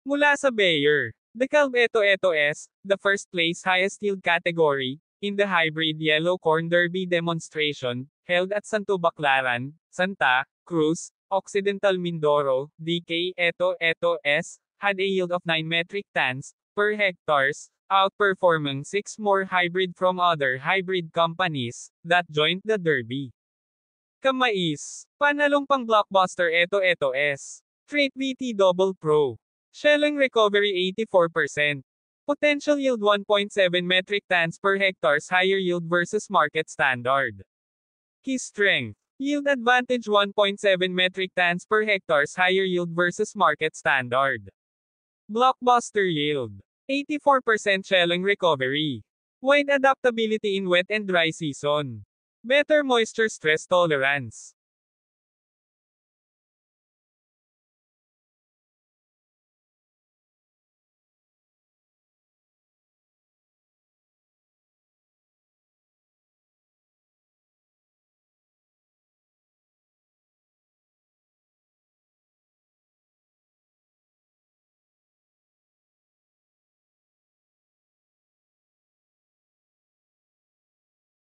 Mula sa Bayer, the Calv Eto S, the first place highest yield category, in the hybrid yellow corn derby demonstration, held at Santo Baclaran, Santa Cruz, Occidental Mindoro, DK Eto S, had a yield of 9 metric tons per hectares, outperforming 6 more hybrid from other hybrid companies that joined the derby. Kamais, panalong pang blockbuster Eto S. Trait VT Double Pro. Shelling recovery 84%. Potential yield 1.7 metric tons per hectares higher yield versus market standard. Key strength. Yield advantage 1.7 metric tons per hectares higher yield versus market standard. Blockbuster yield. 84% shelling recovery. Wide adaptability in wet and dry season. Better moisture stress tolerance.